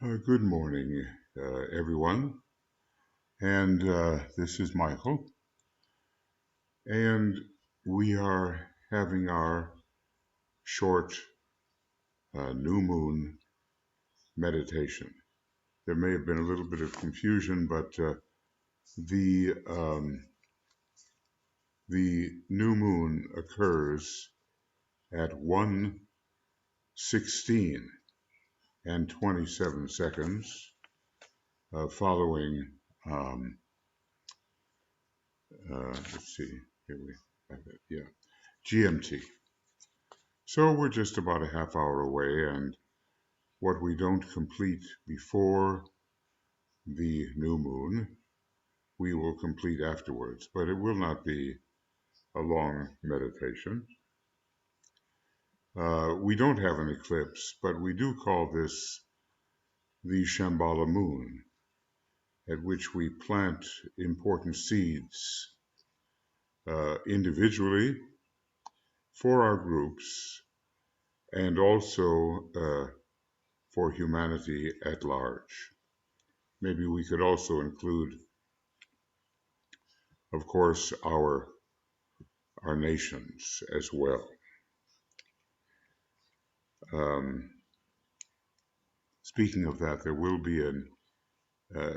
Good morning, everyone. And this is Michael. And we are having our short new moon meditation. There may have been a little bit of confusion, but the the new moon occurs at 1:16 and 27 seconds, following. Um, let's see. Here we have it. Yeah, GMT. So we're just about a half hour away, and what we don't complete before the new moon, we will complete afterwards, but it will not be a long meditation. We don't have an eclipse, but we do call this the Shambhala moon, at which we plant important seeds individually for our groups and also for humanity at large. Maybe we could also include, of course, our nations as well. Um, Speaking of that, there will be an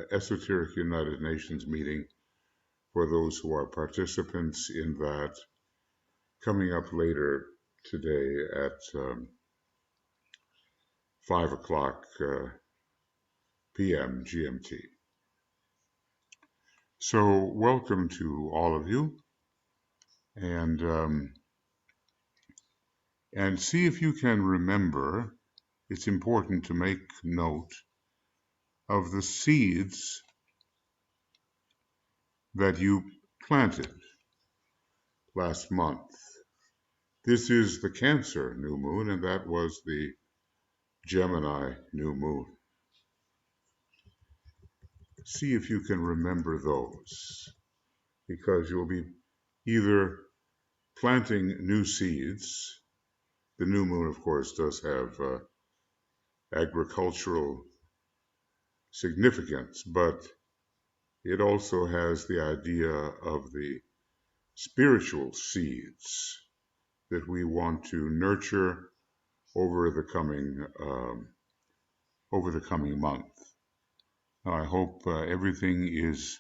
Esoteric United Nations meeting for those who are participants in that coming up later today at 5 o'clock p.m. GMT. So welcome to all of you, and see if you can remember. It's important to make note of the seeds that you planted last month. This is the Cancer new moon, and that was the Gemini new moon. See if you can remember those, because you'll be either planting new seeds. The new moon, of course, does have agricultural significance, but it also has the idea of the spiritual seeds that we want to nurture over the coming month. I hope everything is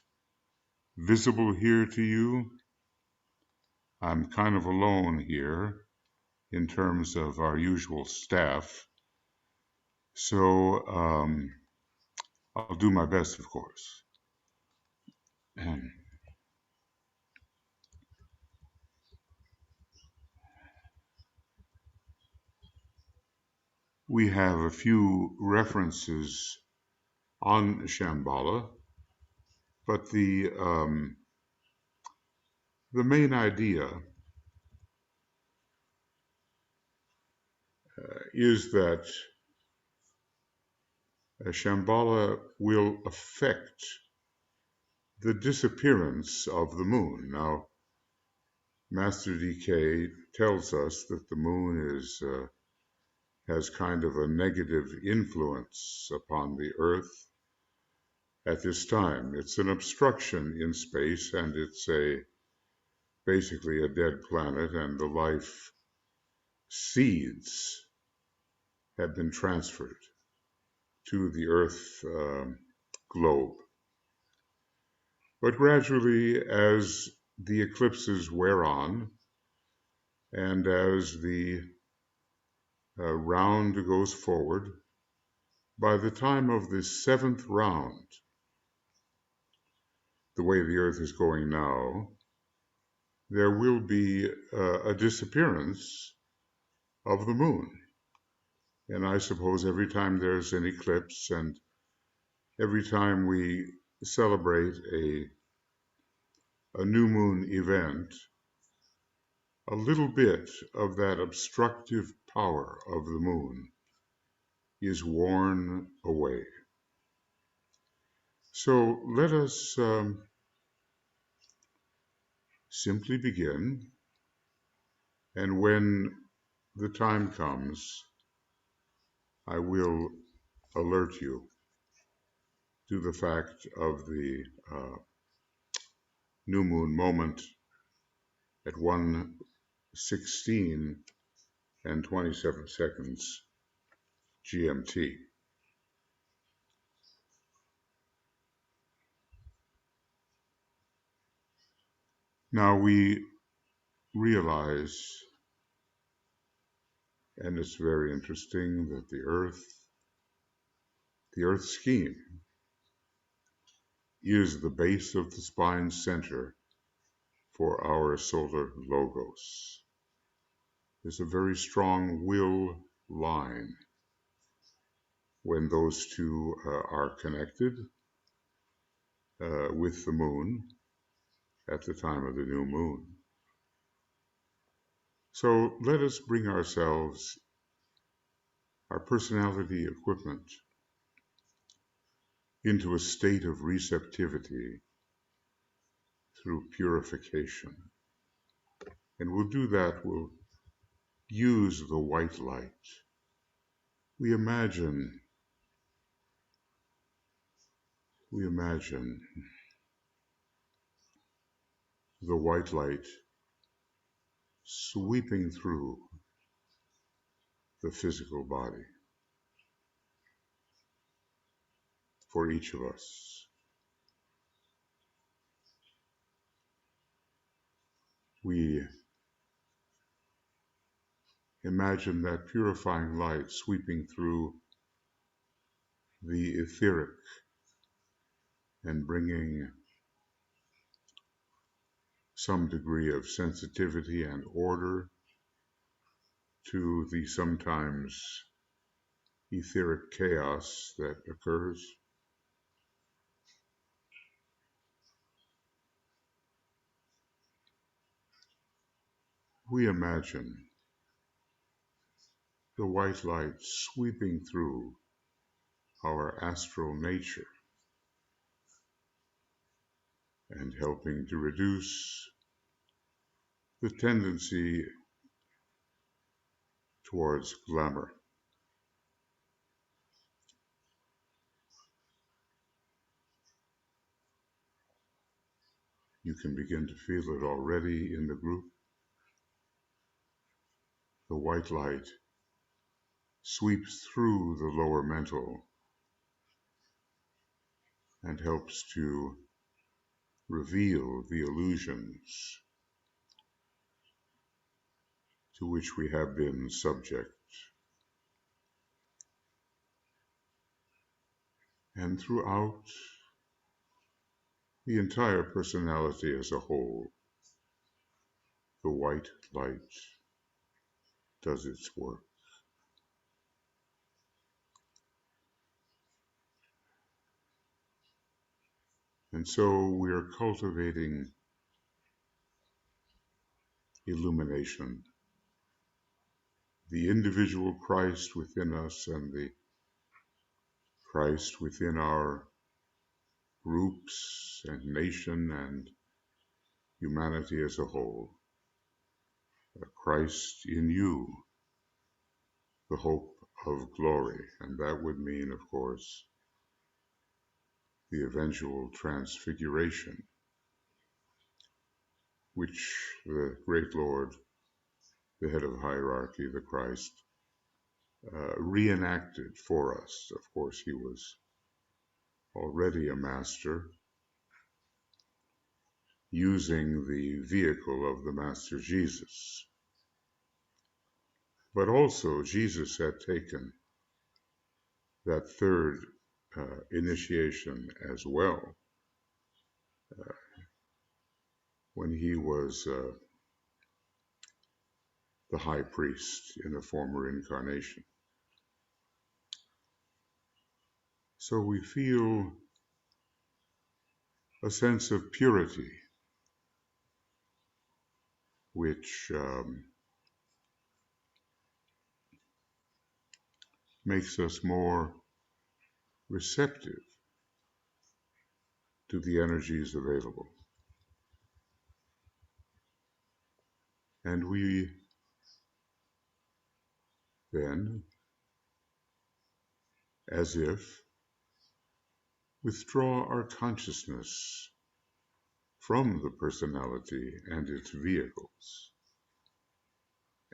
visible here to you. I'm kind of alone here in terms of our usual staff, so I'll do my best, of course. And we have a few references on Shambhala, but the main idea is that Shambhala will affect the disappearance of the moon. Now, Master DK tells us that the moon has kind of a negative influence upon the Earth at this time. It's an obstruction in space, and it's basically a dead planet, and the life seeds have been transferred to the Earth globe. But gradually, as the eclipses wear on, and as the round goes forward, by the time of the 7th round, the way the Earth is going now, there will be a disappearance of the moon. And I suppose every time there's an eclipse and every time we celebrate a new moon event, a little bit of that obstructive power of the moon is worn away. So let us simply begin, and when the time comes, I will alert you. to the fact of the new moon moment at 1:16 and 27 seconds GMT. Now we realize, and it's very interesting, that the Earth scheme, is the base of the spine center for our solar logos. There's a very strong will line when those two are connected with the moon at the time of the new moon. So let us bring ourselves, our personality equipment, into a state of receptivity through purification. And we'll do that, we'll use the white light. We imagine the white light sweeping through the physical body for each of us. We imagine that purifying light sweeping through the etheric and bringing some degree of sensitivity and order to the sometimes etheric chaos that occurs. We imagine the white light sweeping through our astral nature and helping to reduce the tendency towards glamour. You can begin to feel it already in the group. The white light sweeps through the lower mental and helps to reveal the illusions to which we have been subject. And throughout the entire personality as a whole, the white light does its work. And so we are cultivating illumination, the individual Christ within us and the Christ within our groups and nation and humanity as a whole. Christ in you, the hope of glory. And that would mean, of course, the eventual transfiguration, which the great Lord, the head of hierarchy, the Christ, reenacted for us. Of course, he was already a master, using the vehicle of the Master Jesus. But also, Jesus had taken that third initiation as well when he was the high priest in a former incarnation. So we feel a sense of purity, which makes us more receptive to the energies available. And we then, as if withdraw our consciousness from the personality and its vehicles,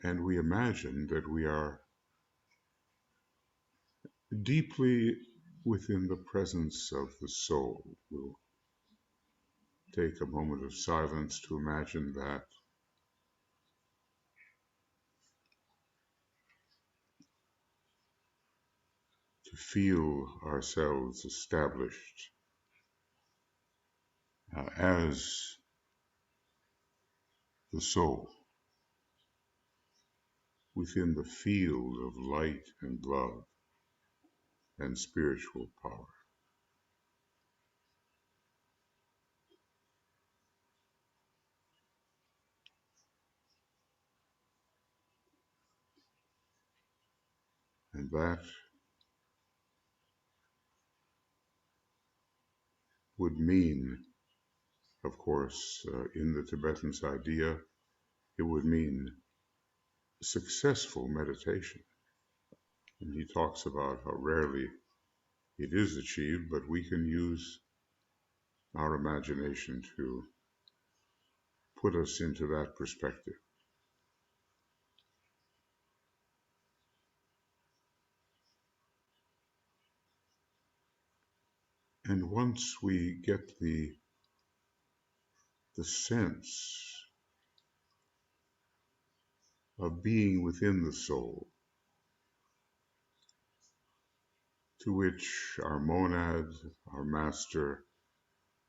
and we imagine that we are deeply within the presence of the soul. We'll take a moment of silence to imagine that, to feel ourselves established as the soul within the field of light and love and spiritual power. And that would mean, of course, in the Tibetan's idea, it would mean successful meditation. And he talks about how rarely it is achieved, but we can use our imagination to put us into that perspective. And once we get the sense of being within the soul, to which our monad, our master,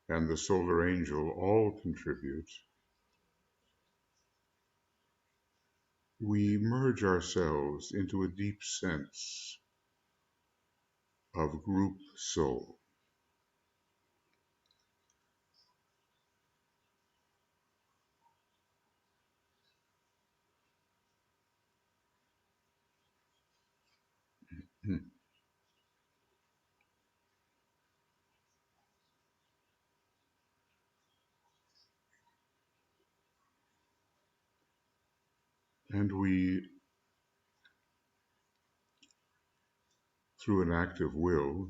and the solar angel all contribute, we merge ourselves into a deep sense of group soul. And we, through an act of will,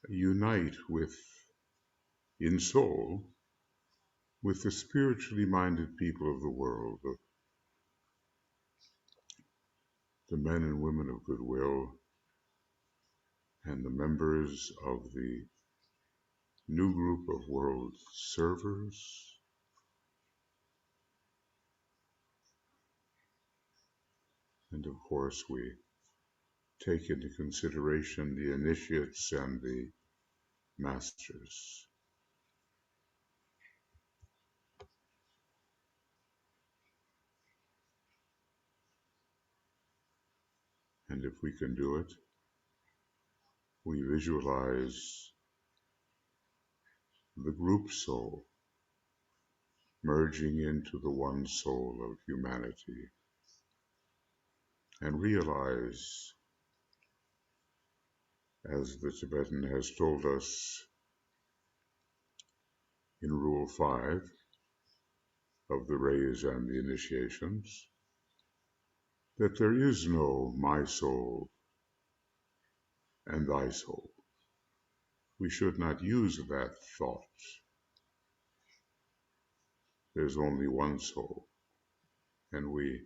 unite with, in soul, with the spiritually minded people of the world, the men and women of goodwill, and the members of the new group of world servers, and of course we take into consideration the initiates and the masters. And if we can do it, we visualize the group soul merging into the one soul of humanity, and realize, as the Tibetan has told us in Rule 5 of the rays and the initiations, that there is no my soul and thy soul. We should not use that thought. There's only one soul, and we,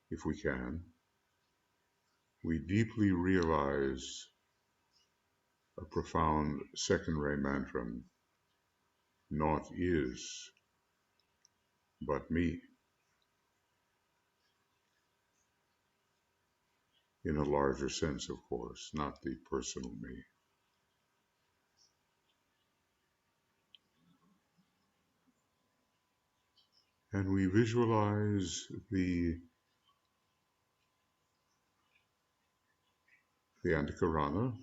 if we can, we deeply realize a profound second ray mantra: naught is but me, in a larger sense, of course, not the personal me. And we visualize the Antakarana,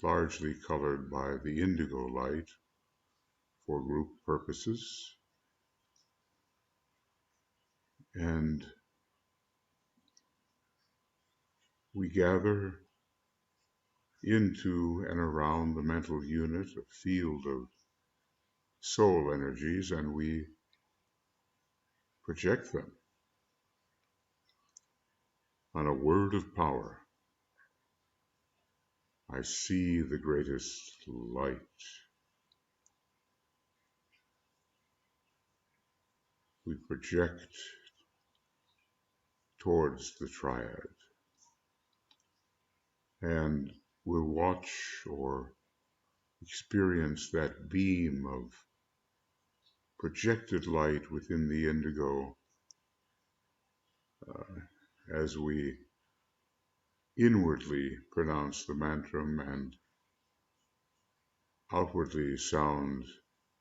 largely colored by the indigo light for group purposes, and we gather into and around the mental unit, a field of soul energies, and we project them on a word of power. I see the greatest light. We project towards the triad and we'll watch or experience that beam of projected light within the indigo as we inwardly pronounce the mantram and outwardly sound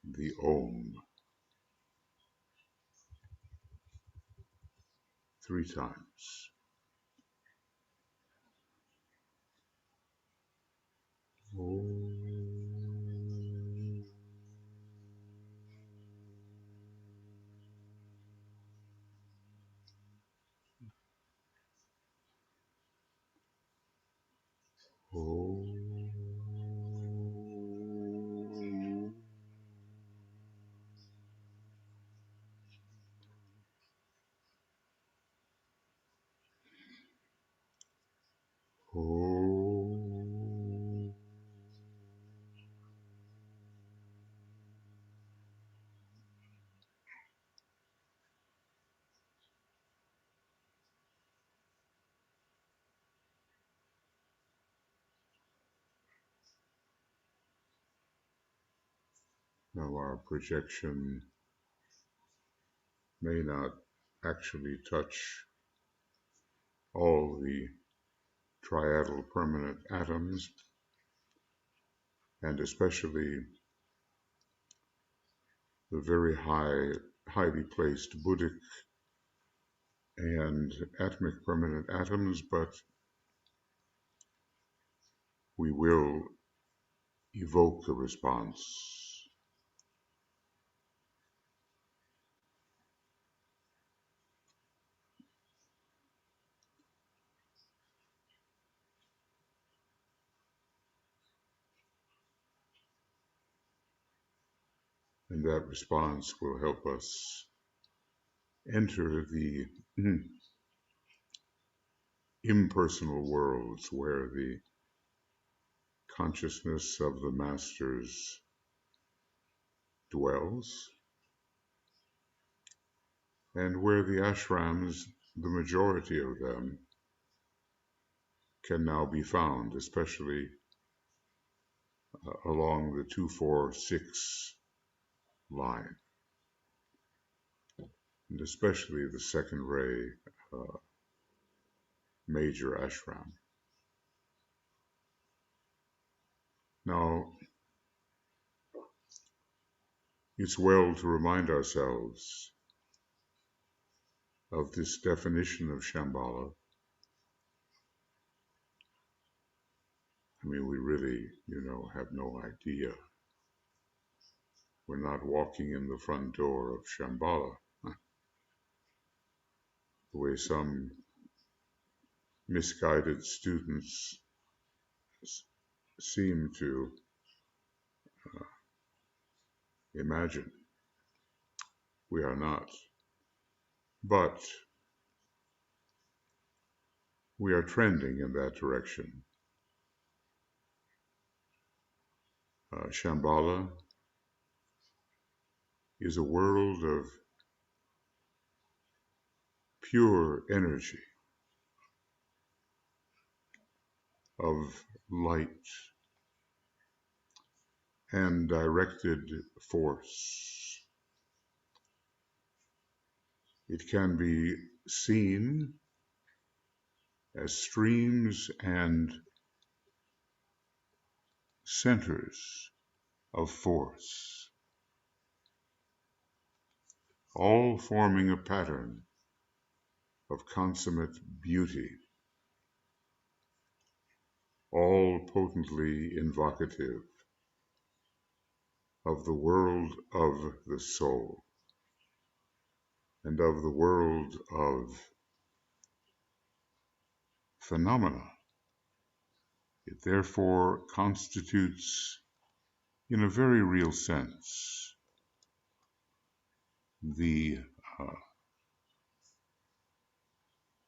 the Om 3 times. Om. Om. Om. Now our projection may not actually touch all the triadal permanent atoms, and especially the very highly placed Buddhic and atomic permanent atoms, but we will evoke a response. And that response will help us enter the impersonal worlds where the consciousness of the masters dwells, and where the ashrams, the majority of them, can now be found, especially along the 246 line, and especially the second ray major ashram. Now, it's well to remind ourselves of this definition of Shambhala. I mean, we really, have no idea. We're not walking in the front door of Shambhala, the way some misguided students seem to imagine. We are not. But we are trending in that direction. Shambhala is a world of pure energy, of light and directed force. It can be seen as streams and centers of force, all forming a pattern of consummate beauty, all potently invocative of the world of the soul and of the world of phenomena. It therefore constitutes, in a very real sense, the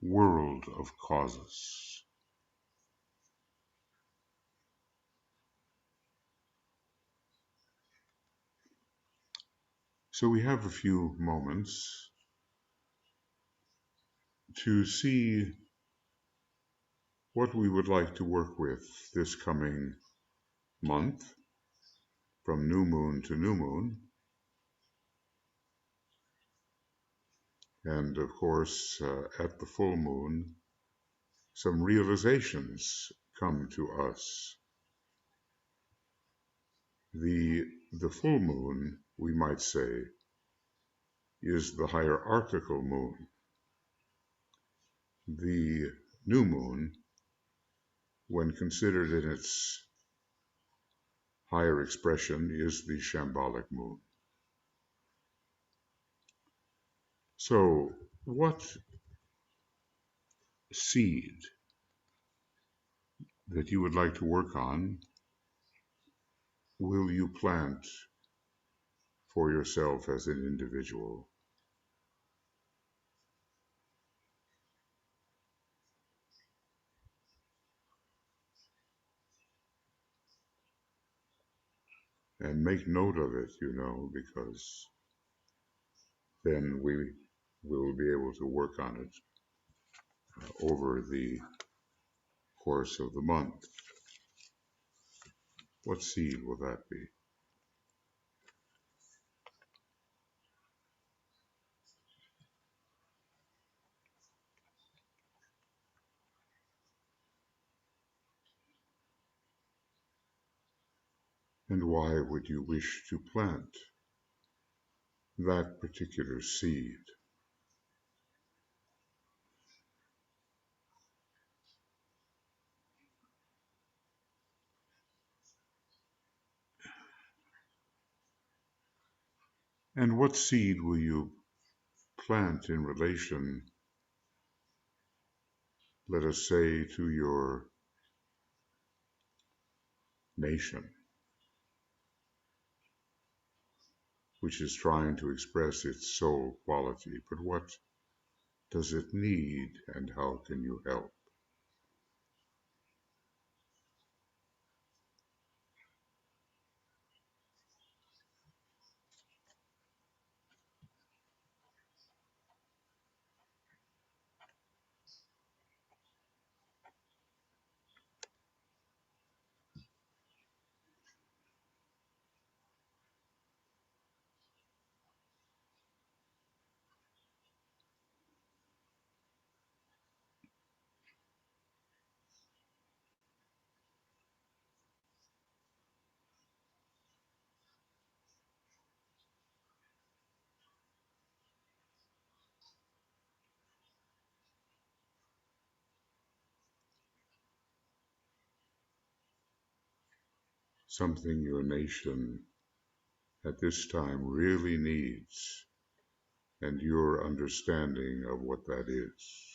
world of causes. So we have a few moments to see what we would like to work with this coming month, from new moon to new moon. And of course, at the full moon, some realizations come to us. The full moon, we might say, is the hierarchical moon. The new moon, when considered in its higher expression, is the shambolic moon. So, what seed that you would like to work on will you plant for yourself as an individual? And make note of it, because then we will be able to work on it over the course of the month. What seed will that be? And why would you wish to plant that particular seed? And what seed will you plant in relation, let us say, to your nation, which is trying to express its soul quality? But what does it need, and how can you help? Something your nation at this time really needs, and your understanding of what that is.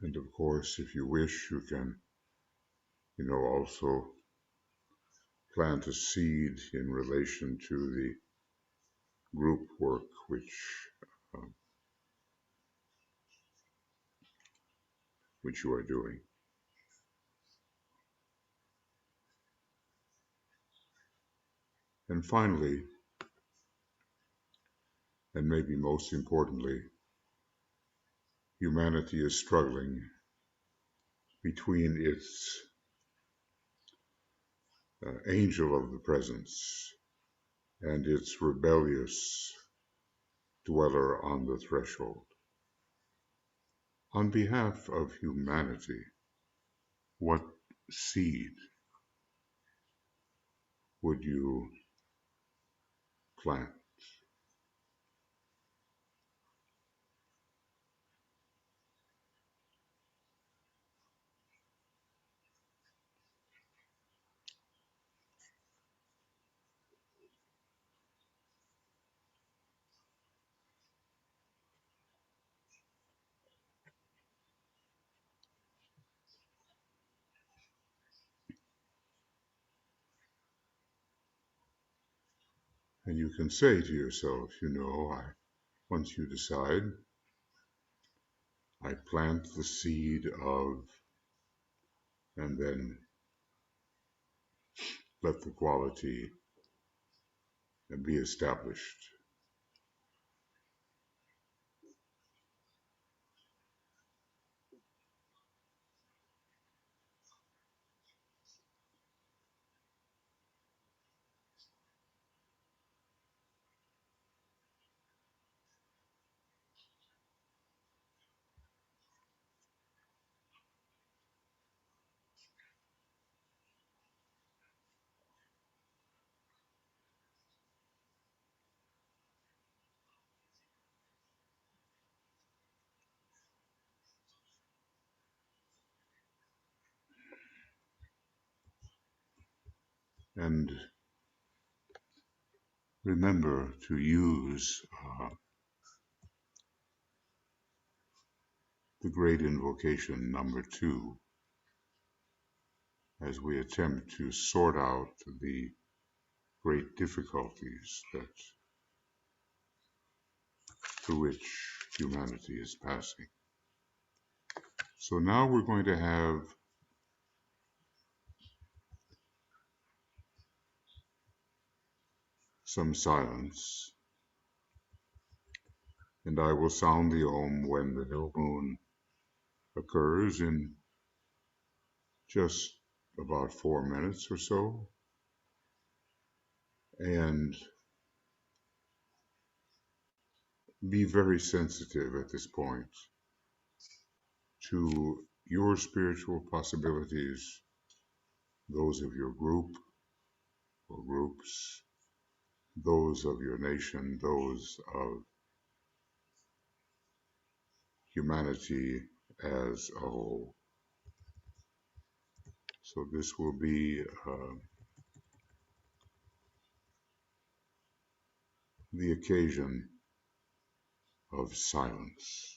And of course, if you wish, you can, also plant a seed in relation to the group work which uh, which you are doing. And finally, and maybe most importantly, humanity is struggling between its angel of the presence and its rebellious dweller on the threshold. On behalf of humanity, what seed would you plant? And you can say to yourself, once you decide, I plant the seed of, and then let the quality be established. And remember to use the great invocation number 2 as we attempt to sort out the great difficulties that through which humanity is passing. So now we're going to have some silence, and I will sound the Om when the new moon occurs in just about 4 minutes or so. And be very sensitive at this point to your spiritual possibilities, those of your group or groups, those of your nation, those of humanity as a whole. So this will be the occasion of silence.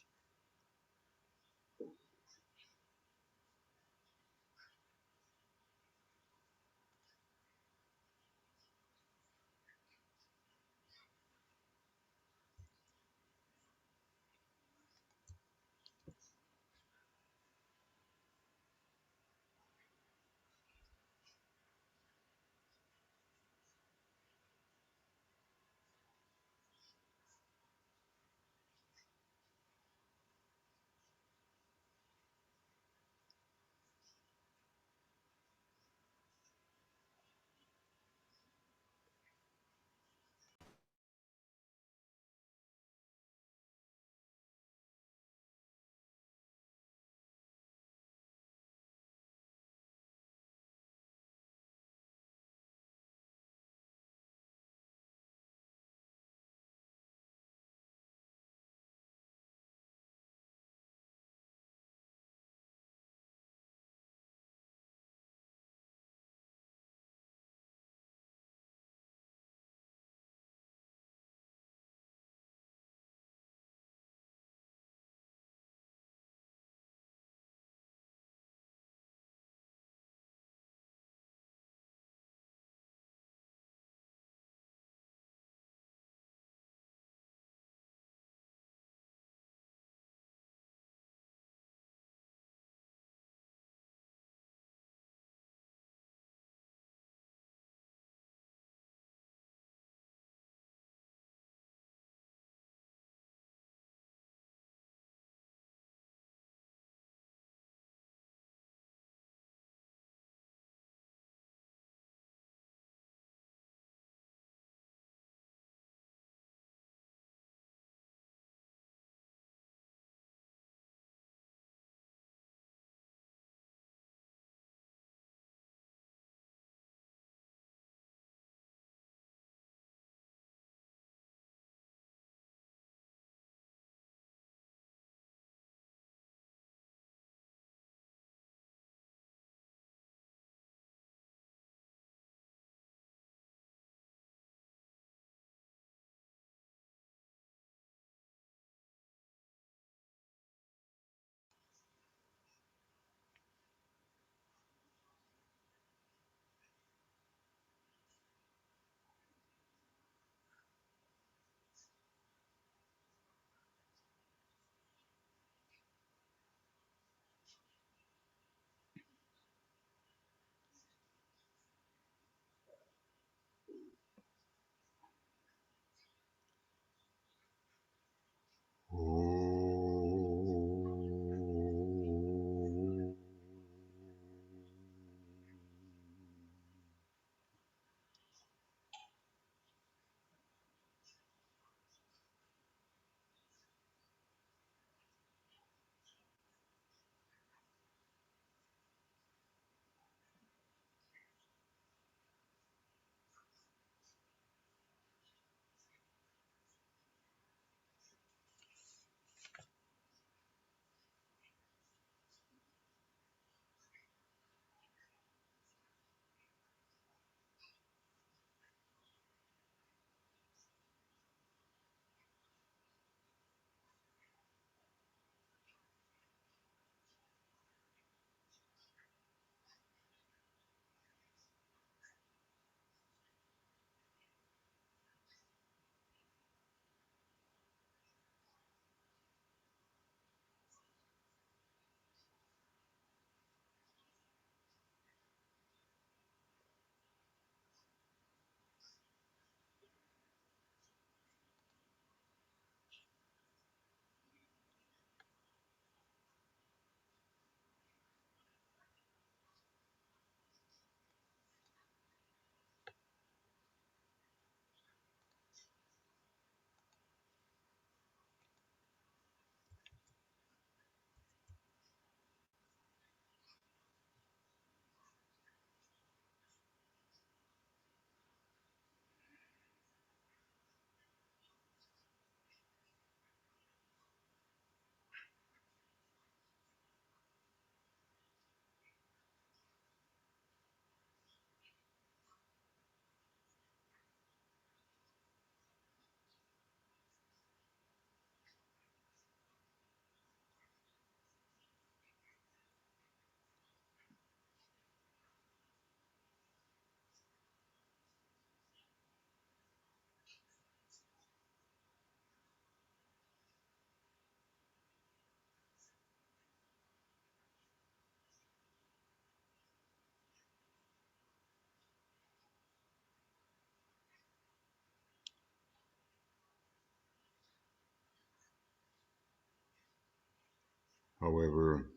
However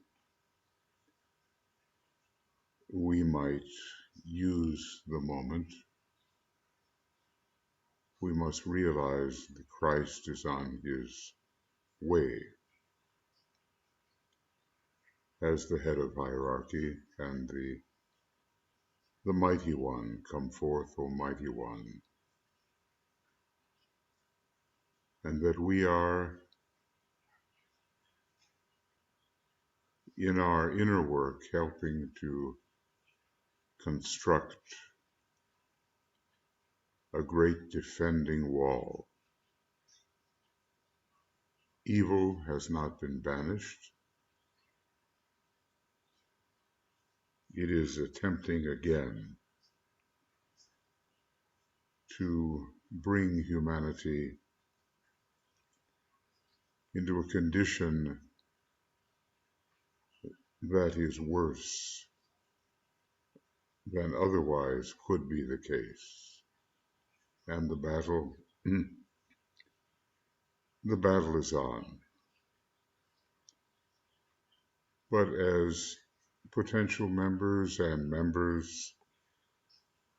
we might use the moment, we must realize that Christ is on his way as the head of hierarchy and the mighty one. Come forth, O mighty one. And that we are in our inner work helping to construct a great defending wall. Evil has not been banished. It is attempting again to bring humanity into a condition that is worse than otherwise could be the case. And the battle, the battle is on. But as potential members and members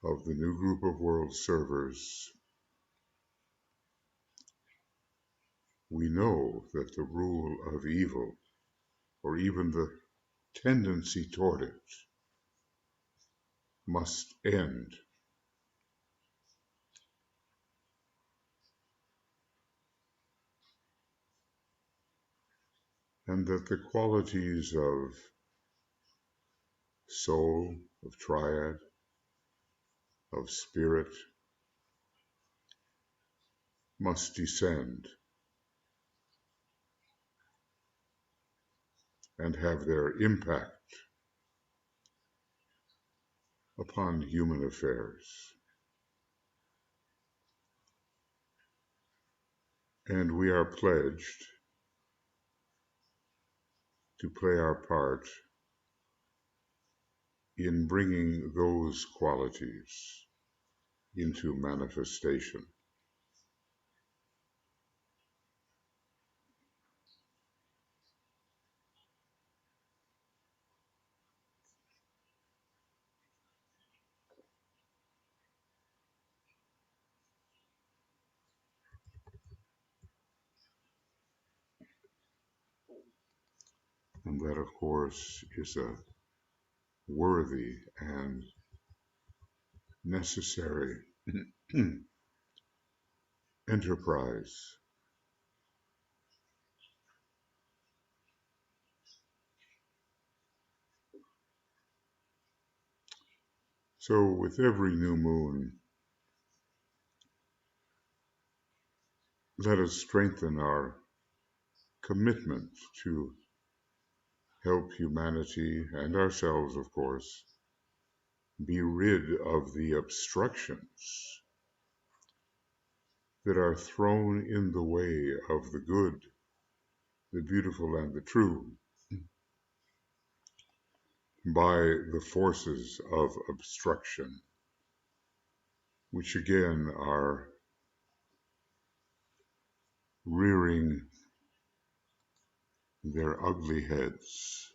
of the new group of world servers, we know that the rule of evil, or even the tendency toward it, must end. And that the qualities of soul, of triad, of spirit must descend and have their impact upon human affairs. And we are pledged to play our part in bringing those qualities into manifestation. And that, of course, is a worthy and necessary enterprise. So with every new moon, let us strengthen our commitment to help humanity and ourselves, of course, be rid of the obstructions that are thrown in the way of the good, the beautiful, and the true by the forces of obstruction, which again are rearing their ugly heads.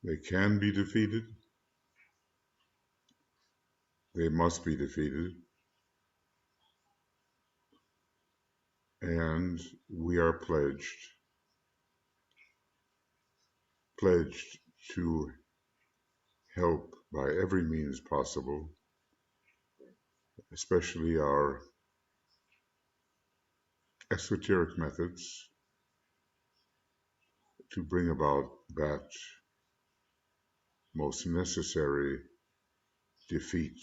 They can be defeated. They must be defeated. And we are pledged to help by every means possible, especially our esoteric methods, to bring about that most necessary defeat.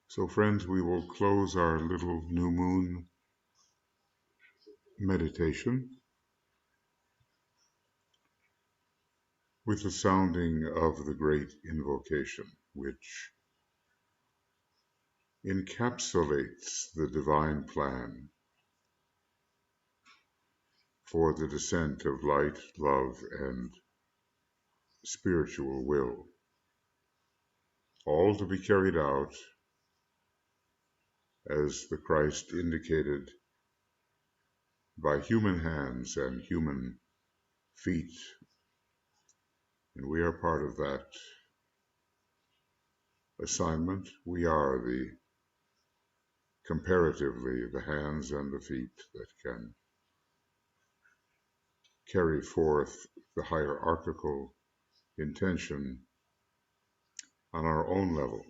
So, friends, we will close our little new moon meditation with the sounding of the great invocation, which encapsulates the divine plan for the descent of light, love, and spiritual will. all to be carried out as the Christ indicated by human hands and human feet. And we are part of that assignment. We are comparatively the hands and the feet that can carry forth the hierarchical intention on our own level.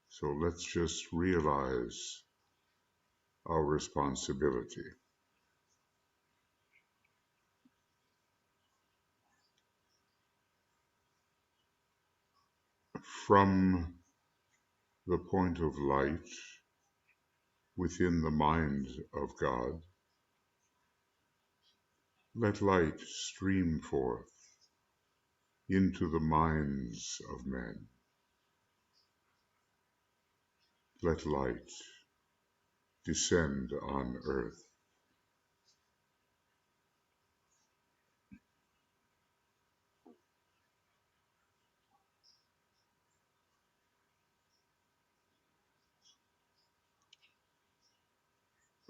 So let's just realize our responsibility. From the point of light within the mind of God, let light stream forth into the minds of men. Let light descend on earth.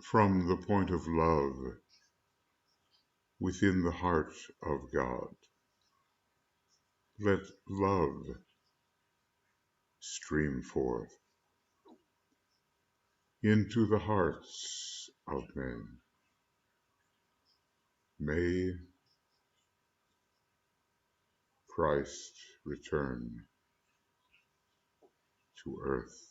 From the point of love within the heart of God, let love stream forth into the hearts of men. May Christ return to earth.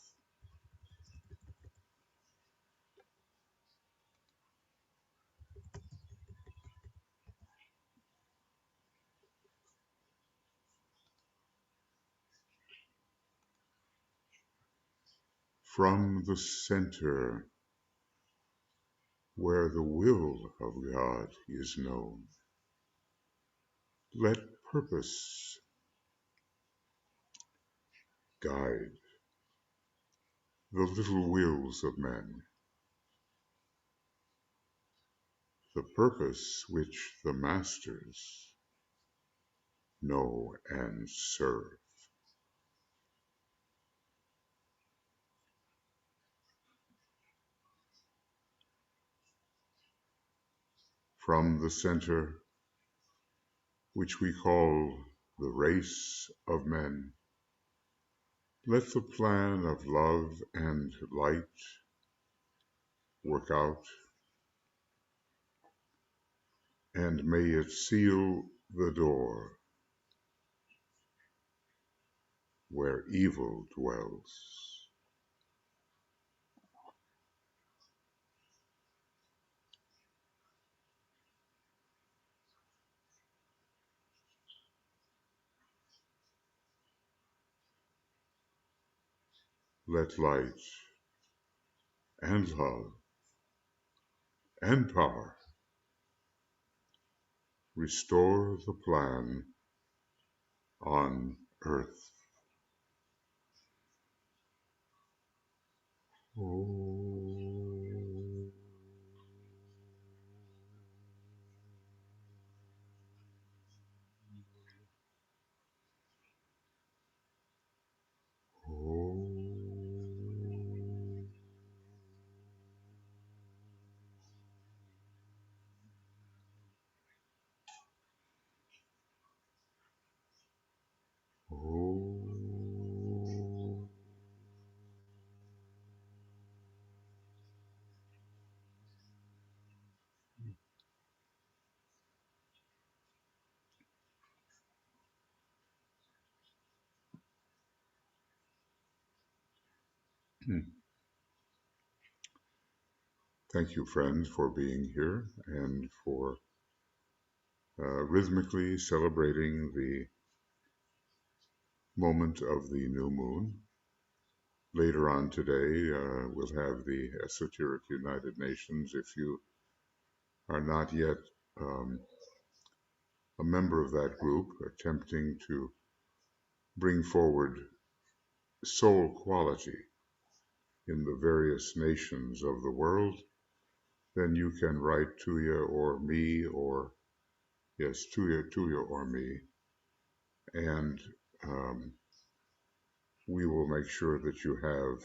From the center where the will of God is known, let purpose guide the little wills of men, the purpose which the masters know and serve. From the center which we call the race of men, let the plan of love and light work out, and may it seal the door where evil dwells. Let light and love and power restore the plan on earth. Oh. Thank you, friends, for being here and for rhythmically celebrating the moment of the new moon. Later on today, we'll have the Esoteric United Nations. If you are not yet um, a member of that group, attempting to bring forward soul quality in the various nations of the world, then you can write to you or me, or yes, to you or me, and um, we will make sure that you have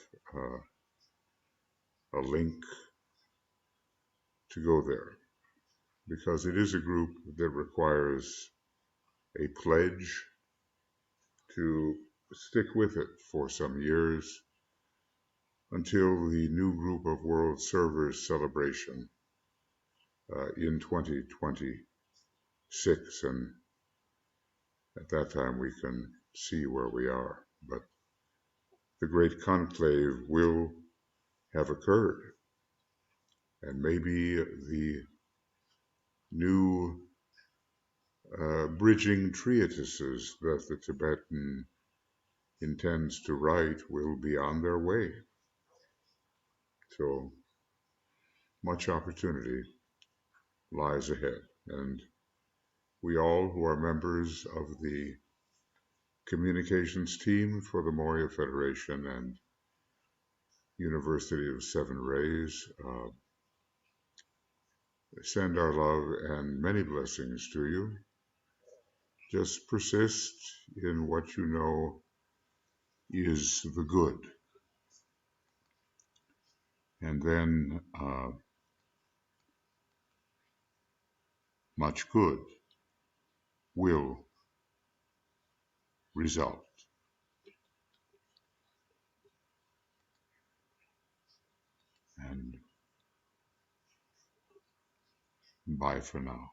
a link to go there, because it is a group that requires a pledge to stick with it for some years until the new group of world servers celebration in 2026. And at that time, we can see where we are. But the great conclave will have occurred, and maybe the new bridging treatises that the Tibetan intends to write will be on their way. So much opportunity lies ahead. And we all who are members of the communications team for the Moria Federation and University of Seven Rays send our love and many blessings to you. Just persist in what you know is the good, and then much good will result. And bye for now.